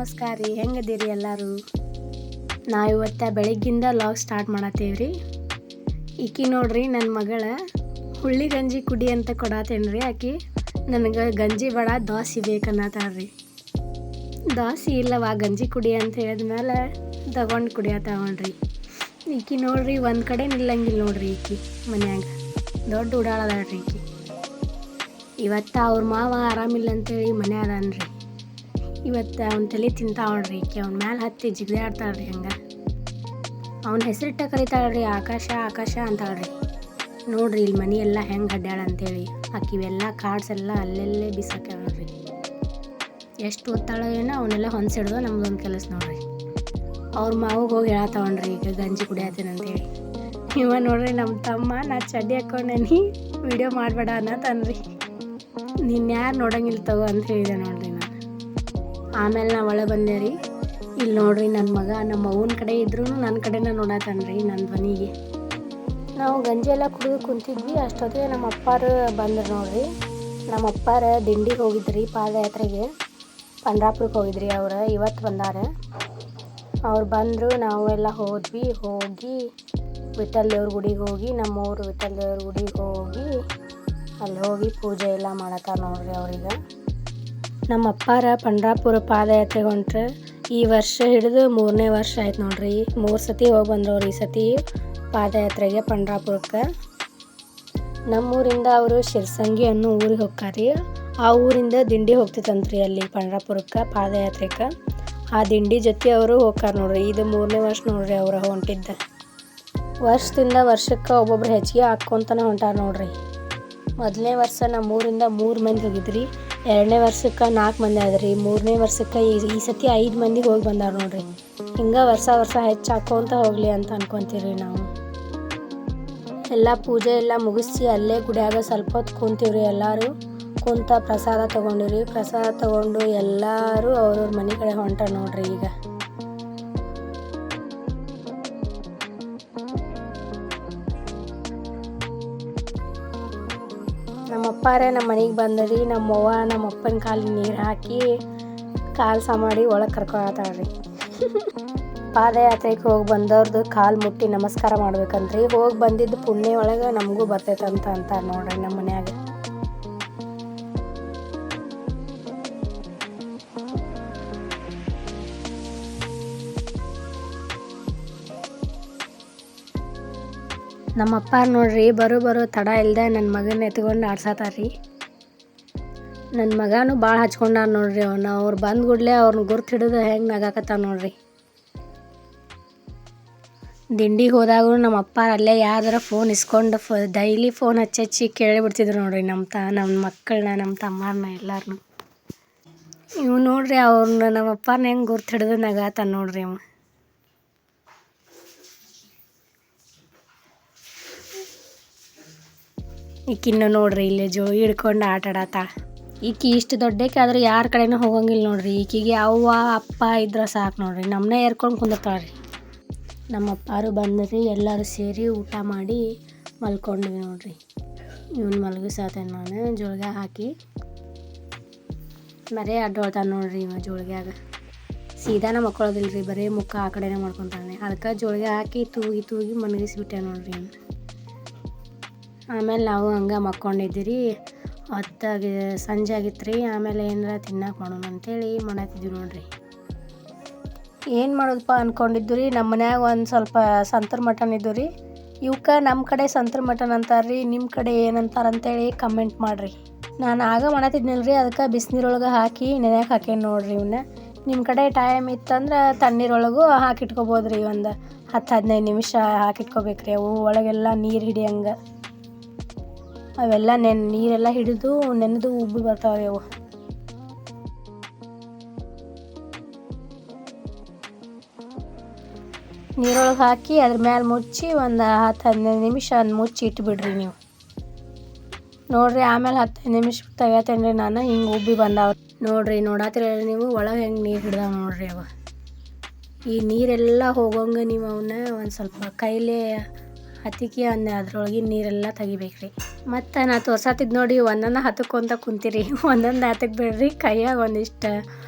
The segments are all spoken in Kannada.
ನಮಸ್ಕಾರ ರೀ, ಹೆಂಗದೀರಿ ಎಲ್ಲರೂ? ನಾವು ಇವತ್ತು ಬೆಳಗ್ಗಿಂದ ಲಾಗ್ ಸ್ಟಾರ್ಟ್ ಮಾಡತ್ತೇವ್ರಿ. ಈಕಿ ನೋಡ್ರಿ ನನ್ನ ಮಗಳ ಹುಳ್ಳಿ ಗಂಜಿ ಕುಡಿ ಅಂತ ಕೊಡತ್ತೇನ್ರಿ. ಆಕಿ ನನಗೆ ಗಂಜಿ ಬೇಡ ದೋಸೆ ಬೇಕನ್ನತ್ತಾಳ್ರಿ. ದೋಸೆ ಇಲ್ಲವಾ ಗಂಜಿ ಕುಡಿ ಅಂತ ಹೇಳಿದ್ಮೇಲೆ ತಗೊಂಡು ಕುಡಿಯತ್ತವನ್ರಿ. ಈಕಿ ನೋಡ್ರಿ ಒಂದು ಕಡೆ ನಿಲ್ಲಂಗಿಲ್ಲ ನೋಡ್ರಿ. ಈಕಿ ಮನ್ಯಾಗ ದೊಡ್ಡ ಉಡಾಳದಾಳ್ರಿ. ಈಕಿ ಇವತ್ತು ಅವ್ರ ಮಾವ ಆರಾಮಿಲ್ಲ ಅಂತೇಳಿ ಮನೆ ಅದನ್ರಿ. ಇವತ್ತು ಅವ್ನ ತಲೆ ತಿಂತಾವಳ್ರಿ. ಈಕಿ ಅವ್ನ ಮ್ಯಾಲೆ ಹತ್ತಿ ಜಿಗಿದಾಡ್ತಾಳ್ರಿ. ಹಂಗೆ ಅವ್ನ ಹೆಸರಿಟ್ಟ ಕರಿತಾಳ್ರಿ. ಆಕಾಶ ಆಕಾಶ ಅಂತಾಳ್ರಿ. ನೋಡ್ರಿ ಇಲ್ಲಿ ಮನೆ ಎಲ್ಲ ಹೆಂಗೆ ಅಡ್ಡಾಳ ಅಂತೇಳಿ. ಆಕಿವೆಲ್ಲ ಕಾರ್ಡ್ಸ್ ಎಲ್ಲ ಅಲ್ಲೆಲ್ಲೇ ಬಿಸಾಕ್ಯಾಳ್ರಿ. ಎಷ್ಟು ಓದ್ತಾಳೋ ಏನೋ ಅವನ್ನೆಲ್ಲ ಹೊಂದ್ಸಿಡ್ದು ನಮ್ದೊಂದು ಕೆಲಸ ನೋಡ್ರಿ. ಅವ್ರ ಮಾವಿಗೆ ಹೋಗಿ ಹೇಳತ್ತವನ್ರಿ ಈಗ ಗಂಜಿ ಕುಡಿಯತ್ತೇನೆ ಅಂತೇಳಿ. ಇವ ನೋಡ್ರಿ ನಮ್ಮ ತಮ್ಮ ನಾ ಚಡ್ಡಿ ಹಾಕೊಂಡೇನಿ ವಿಡಿಯೋ ಮಾಡಬೇಡ ಅನ್ನತ್ತನ್ರಿ. ನೀನು ಯಾರು ನೋಡಂಗಿಲ್ಲ ತಗೋ ಅಂತ ಹೇಳಿದೆ ನೋಡ್ರಿ ನಾನು. ಆಮೇಲೆ ನಾವು ಒಳಗೆ ಬಂದೆ ರೀ. ಇಲ್ಲಿ ನೋಡ್ರಿ ನನ್ನ ಮಗ ನಮ್ಮ ಅವ್ವನ ಕಡೆ ಇದ್ರೂ ನನ್ನ ಕಡೆನ ನೋಡತ್ತನ್ರಿ ನನ್ನ ಧ್ವನಿಗೆ. ನಾವು ಗಂಜಿ ಎಲ್ಲ ಕುಡಿದು ಕುಂತಿದ್ವಿ. ಅಷ್ಟೊತ್ತಿಗೆ ನಮ್ಮ ಅಪ್ಪಾರು ಬಂದ್ರು ನೋಡ್ರಿ. ನಮ್ಮ ಅಪ್ಪಾರ ದಿಂಡಿಗೆ ಹೋಗಿದ್ರಿ, ಪಾದಯಾತ್ರೆಗೆ ಪಂಡ್ರಾಪುರಕ್ಕೆ ಹೋಗಿದ್ರಿ. ಅವ್ರು ಇವತ್ತು ಬಂದಾರ. ಅವ್ರು ಬಂದರು, ನಾವೆಲ್ಲ ಹೋದ್ವಿ. ಹೋಗಿ ವಿಠ್ಠಲ ದೇವ್ರ ಗುಡಿಗೆ ಹೋಗಿ, ನಮ್ಮೂರು ವಿಠ್ಠಲ ದೇವ್ರ ಗುಡಿಗೆ ಹೋಗಿ ಅಲ್ಲಿ ಹೋಗಿ ಪೂಜೆ ಎಲ್ಲ ಮಾಡತ್ತಾರ ನೋಡ್ರಿ. ಅವ್ರಿಗೆ ನಮ್ಮ ಅಪ್ಪಾರ ಪಂಡ್ರಾಪುರ ಪಾದಯಾತ್ರೆಗೆ ಹೊಂಟ್ರೆ ಈ ವರ್ಷ ಹಿಡಿದು 3ನೇ ವರ್ಷ ಆಯ್ತು ನೋಡ್ರಿ. 3 ಸತಿ ಹೋಗಿ ಬಂದ್ರವ್ರು ಈ ಸತಿ ಪಾದಯಾತ್ರೆಗೆ ಪಂಡ್ರಾಪುರಕ್ಕೆ. ನಮ್ಮೂರಿಂದ ಅವರು ಶಿರ್ಸಂಗಿ ಅನ್ನೋ ಊರಿಗೆ ಹೋಗ್ತಾರ್ರಿ. ಆ ಊರಿಂದ ದಿಂಡಿ ಹೋಗ್ತಿತ್ತಂತ್ರಿ ಅಲ್ಲಿ ಪಂಡ್ರಾಪುರಕ್ಕೆ ಪಾದಯಾತ್ರೆಗೆ. ಆ ದಿಂಡಿ ಜೊತೆ ಅವರು ಹೋಗ್ತಾರೆ ನೋಡ್ರಿ. ಇದು 3ನೇ ವರ್ಷ ನೋಡ್ರಿ ಅವ್ರು ಹೊಂಟಿದ್ದ. ವರ್ಷದಿಂದ ವರ್ಷಕ್ಕೆ ಒಬ್ಬೊಬ್ರು ಹೆಚ್ಚಿಗೆ ಹಾಕ್ಕೊಂತಾನೆ ಹೊಂಟಾರ ನೋಡ್ರಿ. 1ನೇ ವರ್ಷ ನಮ್ಮೂರಿಂದ 3 ಮಂದಿ ಹೋಗಿದ್ರಿ. 2ನೇ ವರ್ಷಕ್ಕೆ 4 ಮಂದಿ ಆದ್ರಿ. 3ನೇ ವರ್ಷಕ್ಕೆ ಈ ಸತಿ 5 ಮಂದಿಗೆ ಹೋಗಿ ಬಂದಾರ ನೋಡ್ರಿ. ಹಿಂಗೆ ವರ್ಷ ಹೆಚ್ಚು ಹಾಕ್ಕೊಂತ ಹೋಗಲಿ ಅಂತ ಅನ್ಕೊತೀವಿ ನಾವು. ಎಲ್ಲ ಪೂಜೆ ಎಲ್ಲ ಮುಗಿಸಿ ಅಲ್ಲೇ ಗುಡಿಯಾಗ ಸ್ವಲ್ಪ ಹೊತ್ತು ಕುಂತೀವ್ರಿ. ಎಲ್ಲರೂ ಕುಂತ ಪ್ರಸಾದ ತೊಗೊಂಡಿವ್ರಿ. ಪ್ರಸಾದ ತೊಗೊಂಡು ಎಲ್ಲರೂ ಅವ್ರವ್ರ ಮನೆ ಕಡೆ ಹೊಂಟಾರ ನೋಡ್ರಿ. ಈಗ ನಮ್ಮ ಅಪ್ಪಾರೇ ನಮ್ಮ ಮನೆಗೆ ಬಂದ್ರಿ. ನಮ್ಮವ್ವ ನಮ್ಮ ಅಪ್ಪನ ಕಾಲಿಗೆ ನೀರು ಹಾಕಿ ಕಾಲು ಸಮಾಡಿ ಒಳಗೆ ಕರ್ಕೊಳತ್ತಾಳ್ರಿ. ಪಾದಯಾತ್ರೆಗೆ ಹೋಗಿ ಬಂದವ್ರದ್ದು ಕಾಲು ಮುಟ್ಟಿ ನಮಸ್ಕಾರ ಮಾಡ್ಬೇಕಂತ್ರಿ. ಹೋಗಿ ಬಂದಿದ್ದು ಪುಣ್ಯ ಒಳಗೆ ನಮಗೂ ಬರ್ತೈತಂತ ಅಂತಾರೆ ನೋಡ್ರಿ ನಮ್ಮ ಮನ್ಯಾಗ. ನಮ್ಮ ಅಪ್ಪಾರು ನೋಡ್ರಿ ಬರೋ ತಡ ಇಲ್ಲದೆ ನನ್ನ ಮಗನ ಎತ್ಕೊಂಡು ಆಡ್ಸತ್ತಾರ್ರಿ. ನನ್ನ ಮಗನೂ ಭಾಳ ಹಚ್ಕೊಂಡಾರ ನೋಡ್ರಿ. ಅವ್ರು ಬಂದು ಕೂಡಲೇ ಅವ್ರನ್ನ ಗುರ್ತು ಹಿಡಿದು ಹೆಂಗೆ ನಗಾಕತ್ತಾರ ನೋಡ್ರಿ. ದಿಂಡಿಗೆ ಹೋದಾಗೂ ನಮ್ಮ ಅಪ್ಪಾರು ಅಲ್ಲೇ ಯಾವ್ದಾರ ಫೋನ್ ಇಸ್ಕೊಂಡು ಡೈಲಿ ಫೋನ್ ಹಚ್ಚಿ ಕೇಳಿಬಿಡ್ತಿದ್ರು ನೋಡ್ರಿ. ನಮ್ಮ ಮಕ್ಕಳನ್ನ ನಮ್ಮ ತಮ್ಮರನ್ನ ಎಲ್ಲರನ್ನೂ. ಇವು ನೋಡ್ರಿ ಅವ್ರನ್ನ ನಮ್ಮ ಅಪ್ಪಾರನ್ನ ಹೆಂಗೆ ಗುರ್ತು ಹಿಡಿದು ನಗಾತಾನ ನೋಡ್ರಿ ಅವ. ಈಕಿನ್ನು ನೋಡ್ರಿ ಇಲ್ಲಿ ಜೋಗಿ ಹಿಡ್ಕೊಂಡು ಆಟ ಆಡತ್ತಾಳ. ಈಕಿ ಇಷ್ಟು ದೊಡ್ಡಕ್ಕೆ ಆದ್ರೆ ಯಾರ ಕಡೆನೂ ಹೋಗಂಗಿಲ್ಲ ನೋಡ್ರಿ. ಈಕಿಗೆ ಅವ್ವ ಅಪ್ಪ ಇದ್ರೆ ಸಾಕು ನೋಡ್ರಿ. ನಮ್ಮನ್ನೇ ಏರ್ಕೊಂಡು ಕುಂದಿರ್ತಾಳ್ರಿ. ನಮ್ಮ ಅಪ್ಪಾರು ಬಂದ್ರಿ. ಎಲ್ಲರೂ ಸೇರಿ ಊಟ ಮಾಡಿ ಮಲ್ಕೊಂಡ್ವಿ ನೋಡ್ರಿ. ಇವನು ಮಲಗಿಸಾತೇನೆ ನಾನು ಜೋಳಿಗೆ ಹಾಕಿ. ಬರೀ ಅಡ್ಡೋಳ್ತಾನೆ ನೋಡ್ರಿ ಇವ ಜೋಳಿಗ್ಯಾಗ. ಸೀದಾನ ಮಕ್ಕೊಳ್ಳೋದಿಲ್ರಿ, ಬರೀ ಮುಖ ಆ ಕಡೆನೇ ಮಾಡ್ಕೊತಾನೆ. ಅದಕ್ಕೆ ಜೋಳಿಗೆ ಹಾಕಿ ತೂಗಿ ಮನಗಿಸ್ಬಿಟ್ಟೆ ನೋಡ್ರಿ. ಆಮೇಲೆ ನಾವು ಹಂಗೆ ಮಕ್ಕೊಂಡಿದ್ದೀರಿ. ಹೊತ್ತಾಗಿ ಸಂಜೆ ಆಗಿತ್ತು ರೀ. ಆಮೇಲೆ ಏನಾರ ತಿನ್ನಕ್ಕೆ ಮಾಡೋಣ ಅಂತೇಳಿ ಮಾಡತ್ತಿದ್ವಿ ನೋಡ್ರಿ. ಏನು ಮಾಡೋದಪ್ಪ ಅಂದ್ಕೊಂಡಿದ್ದು ರೀ. ನಮ್ಮ ಮನ್ಯಾಗ ಒಂದು ಸ್ವಲ್ಪ ಸಂತೂರ್ ಮಟನ್ ಇದ್ದು ರೀ. ಇವಕ್ಕೆ ನಮ್ಮ ಕಡೆ ಸಂತೂರ್ ಮಟನ್ ಅಂತಾರೆ ರೀ. ನಿಮ್ಮ ಕಡೆ ಏನಂತಾರೆ ಅಂತೇಳಿ ಕಮೆಂಟ್ ಮಾಡಿರಿ. ನಾನು ಆಗ ಮಾಡತ್ತಿದ್ನಲ್ರಿ, ಅದಕ್ಕೆ ಬಿಸಿನೀರೊಳಗೆ ಹಾಕಿ ನೆನೆಯಕ್ಕೆ ಹಾಕೇನಿ ನೋಡ್ರಿ ಇವನ್ನ. ನಿಮ್ಮ ಕಡೆ ಟೈಮ್ ಇತ್ತಂದ್ರೆ ತಣ್ಣೀರೊಳಗೂ ಹಾಕಿಟ್ಕೋಬೋದು ರೀ. ಒಂದು 10-15 ನಿಮಿಷ ಹಾಕಿಟ್ಕೋಬೇಕ್ರಿ. ಅವು ಒಳಗೆಲ್ಲ ನೀರು ಹಿಡಿಯಂಗೆ ಅವೆಲ್ಲ ನೀರೆಲ್ಲ ಹಿಡಿದು ನೆನೆದು ಉಬ್ಬಿ ಬರ್ತಾವ್ರಿ ಅವು. ನೀರೊಳಗೆ ಹಾಕಿ ಅದ್ರ ಮೇಲೆ ಮುಚ್ಚಿ ಒಂದು 10-15 ನಿಮಿಷ ಮುಚ್ಚಿ ಇಟ್ಬಿಡ್ರಿ ನೀವು ನೋಡ್ರಿ. ಆಮೇಲೆ 15 ನಿಮಿಷ ತೆಗಿತೇನೆ ರೀ ನಾನು. ಹಿಂಗೆ ಉಬ್ಬಿ ಬಂದಾವ ನೋಡ್ರಿ. ನೋಡತ್ತಿರ ನೀವು ಒಳಗೆ ಹೆಂಗೆ ನೀರು ಹಿಡ್ದಾವ ನೋಡ್ರಿ ಅವ. ಈ ನೀರೆಲ್ಲ ಹೋಗೋಂಗೆ ನೀವು ಅವನ್ನ ಒಂದು ಸ್ವಲ್ಪ ಕೈಲೇ ಹತ್ತಿಗೆ ಅದ್ರೊಳಗಿನ ನೀರೆಲ್ಲ ತೆಗಿಬೇಕ್ರಿ. ಮತ್ತು ನಾ ತೋರ್ಸತ್ತಿದ್ದು ನೋಡಿ ಒಂದೊಂದು ಹತ್ತಕ್ಕೊಂತ ಕುಂತೀರಿ. ಒಂದೊಂದು ಹತ್ತಕ್ಕೆ ಬಿಡ್ರಿ. ಕೈಯಾಗ ಒಂದಿಷ್ಟು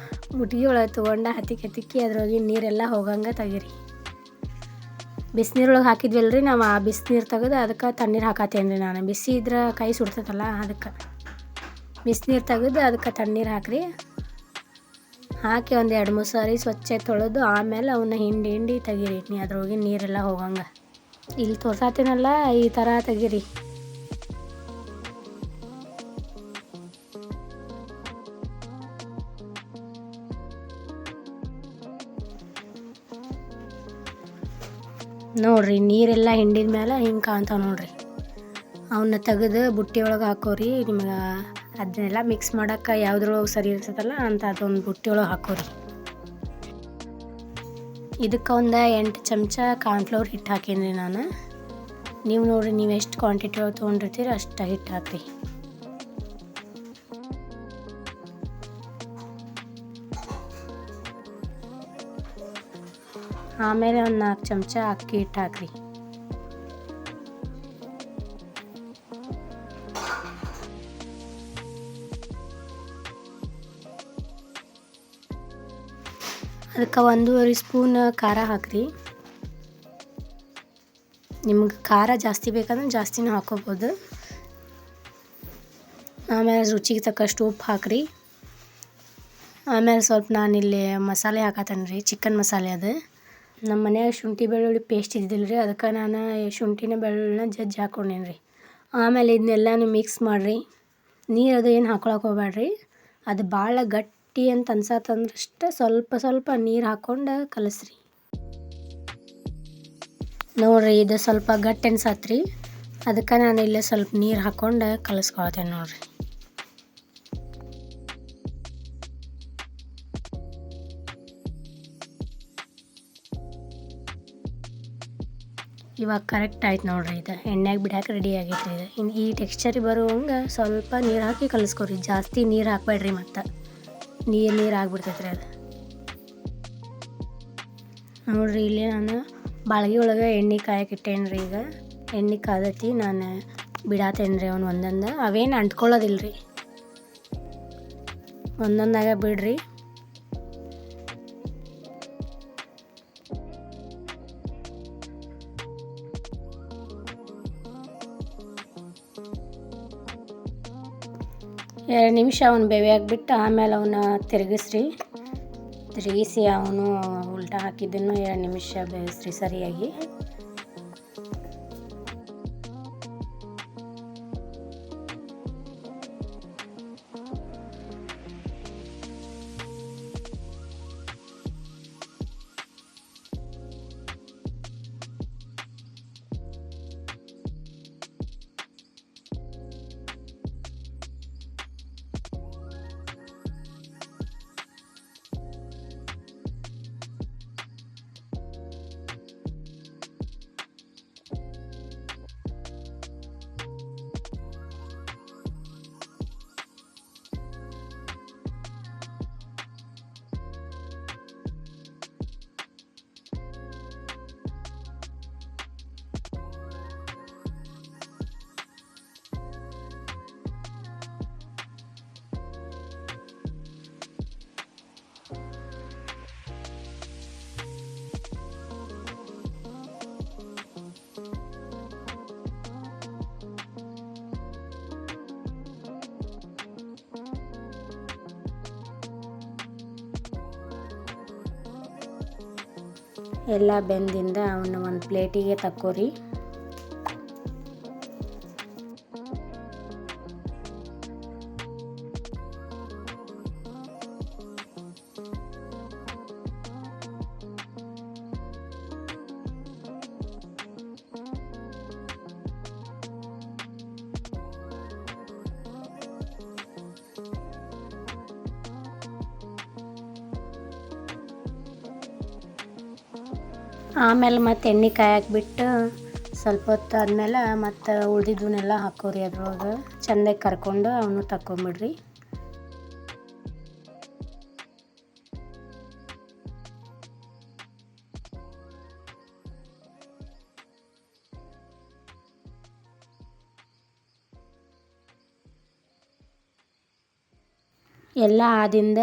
ಮುಟ್ಗಿ ಒಳಗೆ ತೊಗೊಂಡು ಹತ್ತಿಕ್ಕಿ ಅದ್ರೊಳಗೆ ನೀರೆಲ್ಲ ಹೋಗಂಗೆ ತೆಗೀರಿ. ಬಿಸಿನೀರೊಳಗೆ ಹಾಕಿದ್ವಲ್ರಿ ನಾವು, ಆ ಬಿಸಿನೀರು ತೆಗೆದು ಅದಕ್ಕೆ ತಣ್ಣೀರು ಹಾಕತ್ತೇನೆ ರೀ ನಾನು. ಬಿಸಿ ಇದ್ರೆ ಕೈ ಸುಡ್ತೈತಲ್ಲ, ಅದಕ್ಕೆ ಬಿಸಿನೀರು ತೆಗೆದು ಅದಕ್ಕೆ ತಣ್ಣೀರು ಹಾಕಿ ಒಂದು 2-3 ಸಾರಿ ಸ್ವಚ್ಛ ತೊಳೆದು ಆಮೇಲೆ ಅವನ್ನ ಹಿಂಡಿ ತೆಗೀರಿ. ಅದ್ರೊಳಗೆ ನೀರೆಲ್ಲ ಹೋಗಂಗೆ. ಇಲ್ಲಿ ತೋರ್ಸಾತೀನಲ್ಲ ಈ ಥರ ತೆಗೀರಿ. ನೋಡಿರಿ ನೀರೆಲ್ಲ ಹಿಂಡಿದ ಮೇಲೆ ಹಿಂಗೆ ಕಾಣ್ತಾವೆ ನೋಡಿರಿ. ಅವನ್ನ ತೆಗೆದು ಬುಟ್ಟಿ ಒಳಗೆ ಹಾಕೋರಿ. ನಿಮಗೆ ಅದನ್ನೆಲ್ಲ ಮಿಕ್ಸ್ ಮಾಡೋಕ್ಕೆ ಯಾವುದ್ರೊಳಗೆ ಸರಿ ಇರ್ತದಲ್ಲ ಅಂತ ಅದೊಂದು ಬುಟ್ಟಿ ಒಳಗೆ ಹಾಕೋರಿ. ಇದಕ್ಕೆ ಒಂದು 8 ಚಮಚ ಕಾರ್ನ್ಫ್ಲವರ್ ಹಿಟ್ಟು ಹಾಕೀನಿ ನಾನು. ನೀವು ನೋಡಿರಿ, ನೀವು ಎಷ್ಟು ಕ್ವಾಂಟಿಟಿ ಒಳಗೆ ತೊಗೊಂಡಿರ್ತೀರಿ ಅಷ್ಟು ಹಿಟ್ಟು ಹಾಕ್ರಿ. ಆಮೇಲೆ ಒಂದು 4 ಚಮಚ ಅಕ್ಕಿ ಹಿಟ್ಟು ಹಾಕ್ರಿ. ಅದಕ್ಕೆ 1.5 ಸ್ಪೂನ್ ಖಾರ ಹಾಕ್ರಿ. ನಿಮ್ಗೆ ಖಾರ ಜಾಸ್ತಿ ಬೇಕಂದ್ರೆ ಜಾಸ್ತಿನೂ ಹಾಕೋಬೋದು. ಆಮೇಲೆ ರುಚಿಗೆ ತಕ್ಕಷ್ಟು ಉಪ್ಪು ಹಾಕ್ರಿ. ಆಮೇಲೆ ಸ್ವಲ್ಪ ನಾನಿಲ್ಲಿ ಮಸಾಲೆ ಹಾಕತ್ತೇನೆ ರೀ, ಚಿಕನ್ ಮಸಾಲೆ. ಅದು ನಮ್ಮ ಮನ್ಯಾಗ ಶುಂಠಿ ಬೆಳ್ಳುಳ್ಳಿ ಪೇಸ್ಟ್ ಇದ್ದಿಲ್ಲ ರೀ, ಅದಕ್ಕೆ ನಾನು ಶುಂಠಿನ ಬೆಳ್ಳುಳ್ಳಿನ ಜಜ್ಜಿ ಹಾಕ್ಕೊಂಡೇನಿ ರೀ. ಆಮೇಲೆ ಇದನ್ನೆಲ್ಲನೂ ಮಿಕ್ಸ್ ಮಾಡಿರಿ. ನೀರು ಅದು ಏನು ಹಾಕೊಳಕ್ಕೆ ಹೋಗ್ಬೇಡ್ರಿ. ಅದು ಭಾಳ ಗಟ್ಟಿ ಅಂತ ಅನ್ಸತ್ತಂದ್ರಷ್ಟೇ ಸ್ವಲ್ಪ ನೀರು ಹಾಕ್ಕೊಂಡು ಕಲಸ್ರಿ. ನೋಡಿರಿ, ಇದು ಸ್ವಲ್ಪ ಗಟ್ಟಿ ಅನ್ಸತ್ರಿ, ಅದಕ್ಕೆ ನಾನು ಇಲ್ಲೇ ಸ್ವಲ್ಪ ನೀರು ಹಾಕ್ಕೊಂಡು ಕಲಸ್ಕೊಳ್ತೇನೆ ನೋಡಿರಿ. ಇವಾಗ ಕರೆಕ್ಟ್ ಆಯ್ತು ನೋಡಿರಿ. ಇದು ಎಣ್ಣೆಗೆ ಬಿಡಕ್ಕೆ ರೆಡಿ ಆಗೈತೆ. ಇದು ಇನ್ನು ಈ ಟೆಕ್ಸ್ಚರಿಗೆ ಬರುವಂಗೆ ಸ್ವಲ್ಪ ನೀರು ಹಾಕಿ ಕಲಿಸ್ಕೊರಿ. ಜಾಸ್ತಿ ನೀರು ಹಾಕ್ಬೇಡ್ರಿ, ಮತ್ತು ನೀರು ಆಗಿಬಿಡ್ತೈತ್ರಿ ಅದು. ನೋಡಿರಿ, ಇಲ್ಲಿ ನಾನು ಬಾಳ್ಗೆ ಒಳಗೆ ಎಣ್ಣೆ ಕಾಯಕ್ಕೆ ಇಟ್ಟೇನಿ ರೀ. ಈಗ ಎಣ್ಣೆ ಕಾದೈತಿ, ನಾನು ಬಿಡಾತೇನೆ ರೀ ಒಂದೊಂದು. ಅವೇನು ಅಂಟ್ಕೊಳ್ಳೋದಿಲ್ಲ ರೀ, ಒಂದೊಂದಾಗ ಬಿಡ್ರಿ. ಎರಡು ನಿಮಿಷ ಅವನು ಬೇವಿಯಾಗಿಬಿಟ್ಟು ಆಮೇಲೆ ಅವನ್ನ ತಿರುಗಿಸಿ ಅವನು ಉಲ್ಟಾ ಹಾಕಿದ್ದನ್ನು 2 ನಿಮಿಷ ಬೇಯಿಸ್ರಿ ಸರಿಯಾಗಿ. ಎಲ್ಲ ಬೆಂದಿಂದ ಅವನ್ನ ಒಂದು ಪ್ಲೇಟಿಗೆ ತಕ್ಕೋರಿ. ಆಮೇಲೆ ಮತ್ತು ಎಣ್ಣೆ ಕಾಯಕ್ಕೆ ಬಿಟ್ಟು ಸ್ವಲ್ಪ ಹೊತ್ತು ಆದಮೇಲೆ ಮತ್ತು ಉಳಿದಿದ್ದನ್ನೆಲ್ಲ ಹಾಕೋರಿ. ಅದ್ರೊಳಗೆ ಚೆಂದಾಗಿ ಕರ್ಕೊಂಡು ಅವನು ತಕ್ಕೊಂಬಿಡ್ರಿ. ಎಲ್ಲ ಆದಿಂದ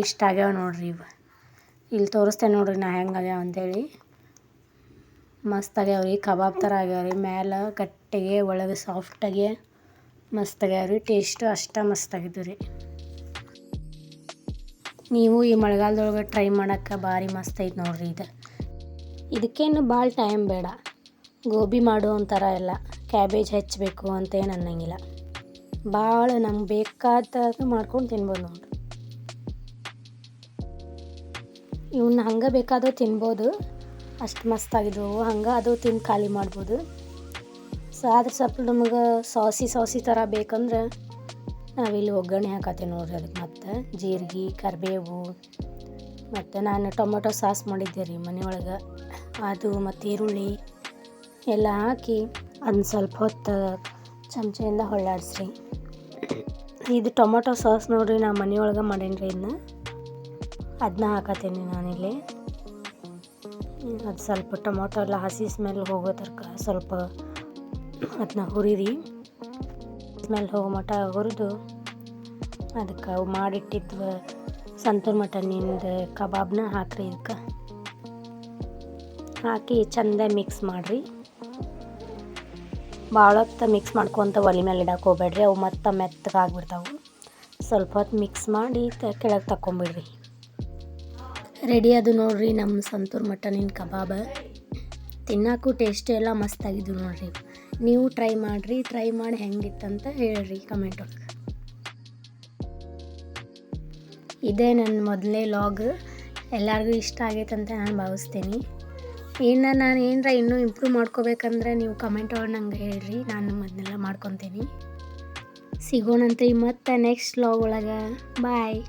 ಇಷ್ಟ ಆಗ್ಯಾವ ನೋಡ್ರಿ ಇವು. ಇಲ್ಲಿ ತೋರಿಸ್ತೇನೆ ನೋಡ್ರಿ ನಾ ಹೆಂಗೆ ಆಗ್ಯಾವ ಅಂತೇಳಿ. ಮಸ್ತ್ ಆಗ್ಯಾವ ರೀ, ಕಬಾಬ್ ಥರ ಆಗ್ಯಾವ ರೀ. ಮ್ಯಾಲೆ ಗಟ್ಟಿಗೆ ಒಳಗೆ ಸಾಫ್ಟಾಗೆ ಮಸ್ತ್ ಆಗ್ಯಾವ ರೀ. ಟೇಸ್ಟು ಅಷ್ಟೇ ಮಸ್ತ್ ಆಗಿದ್ದು ರೀ. ನೀವು ಈ ಮಳೆಗಾಲದೊಳಗೆ ಟ್ರೈ ಮಾಡೋಕ್ಕೆ ಭಾರಿ ಮಸ್ತ್ ಐತೆ ನೋಡ್ರಿ ಇದು. ಇದಕ್ಕೇನು ಭಾಳ ಟೈಮ್ ಬೇಡ, ಗೋಬಿ ಮಾಡೋ ಒಂಥರ ಎಲ್ಲ ಕ್ಯಾಬೇಜ್ ಹೆಚ್ಚಬೇಕು ಅಂತೇನು ಅನ್ನಂಗಿಲ್ಲ. ಭಾಳ ನಮ್ಗೆ ಬೇಕಾದ ಮಾಡ್ಕೊಂಡು ತಿನ್ಬೋದು ನೋಡ್ರಿ. ಇವನ್ನ ಹಂಗೆ ಬೇಕಾದರೂ ತಿನ್ಬೋದು, ಅಷ್ಟು ಮಸ್ತಾಗಿದ್ದವು. ಹಂಗೆ ಅದು ತಿಂದು ಖಾಲಿ ಮಾಡ್ಬೋದು. ಆದ್ರೆ ಸ್ವಲ್ಪ ನಮಗೆ ಸಾಸಿ ಥರ ಬೇಕಂದ್ರೆ ನಾವಿಲ್ಲಿ ಒಗ್ಗರಣೆ ಹಾಕತ್ತೀವಿ ನೋಡ್ರಿ. ಅದಕ್ಕೆ ಮತ್ತು ಜೀರಿಗೆ, ಕರಿಬೇವು, ಮತ್ತು ನಾನು ಟೊಮೊಟೊ ಸಾಸ್ ಮಾಡಿದ್ದೆ ರೀ ಮನೆಯೊಳಗೆ, ಅದು ಮತ್ತು ಈರುಳ್ಳಿ ಎಲ್ಲ ಹಾಕಿ ಅದನ್ನ ಸ್ವಲ್ಪ ಹೊತ್ತು ಚಮಚೆಯಿಂದ ಹೊಳ್ಳಾಡಿಸ್ರಿ. ಇದು ಟೊಮೊಟೊ ಸಾಸ್ ನೋಡ್ರಿ, ನಾ ಮನೆಯೊಳಗೆ ಮಾಡೀನಿ ರೀ. ಅದನ್ನ ಹಾಕತ್ತೀನಿ ನಾನಿಲ್ಲಿ. ಅದು ಸ್ವಲ್ಪ ಟೊಮೊಟೊ ಎಲ್ಲ ಹಸಿ ಸ್ಮೆಲ್ ಹೋಗೋ ತನಕ ಸ್ವಲ್ಪ ಅದನ್ನ ಹುರಿರಿ. ಸ್ಮೆಲ್ ಹೋಗೋ ಮಟ ಹುರಿದು ಅದಕ್ಕೆ ಮಾಡಿಟ್ಟಿದ್ವ ಸಂತೂರ್ ಮಟನಿಂದ ಕಬಾಬ್ನ ಹಾಕ್ರಿ. ಇದಕ್ಕೆ ಹಾಕಿ ಚಂದ ಮಿಕ್ಸ್ ಮಾಡಿರಿ. ಭಾಳ ಹೊತ್ತು ಮಿಕ್ಸ್ ಮಾಡ್ಕೊತ ಒಲೆ ಮೇಲೆ ಇಡಕ್ಕೆ ಹೋಗ್ಬೇಡ್ರಿ, ಅವು ಮತ್ತೆ ಮೆತ್ತಗಾಗ್ಬಿಡ್ತಾವೆ. ಸ್ವಲ್ಪ ಹೊತ್ತು ಮಿಕ್ಸ್ ಮಾಡಿ ಕೆಳಗೆ ತಗೊಂಬಿಡ್ರಿ. ರೆಡಿ ಅದು ನೋಡ್ರಿ ನಮ್ಮ ಸಂತೂರ್ ಮಟನಿನ ಕಬಾಬ್. ತಿನ್ನೋಕ್ಕೂ ಟೇಸ್ಟ್ ಎಲ್ಲ ಮಸ್ತಾಗಿದ್ದು ನೋಡ್ರಿ. ನೀವು ಟ್ರೈ ಮಾಡಿರಿ, ಟ್ರೈ ಮಾಡಿ ಹೆಂಗಿತ್ತಂತ ಹೇಳ್ರಿ ಕಮೆಂಟ್ ಒಳಗೆ. ಇದೇ ನನ್ನ ಮೊದಲನೇ ಲಾಗ್, ಎಲ್ಲರಿಗೂ ಇಷ್ಟ ಆಗೈತೆ ಅಂತ ನಾನು ಭಾವಿಸ್ತೀನಿ. ನಾನು ಏನರ ಇನ್ನೂ ಇಂಪ್ರೂವ್ ಮಾಡ್ಕೋಬೇಕಂದ್ರೆ ನೀವು ಕಮೆಂಟ್ ಒಳಗೆ ನಂಗೆ ಹೇಳ್ರಿ, ನಾನು ಅದನ್ನೆಲ್ಲ ಮಾಡ್ಕೊತೀನಿ. ಸಿಗೋಣಂತೆ ಮತ್ತು ನೆಕ್ಸ್ಟ್ ಲಾಗ್ ಒಳಗೆ. ಬಾಯ್.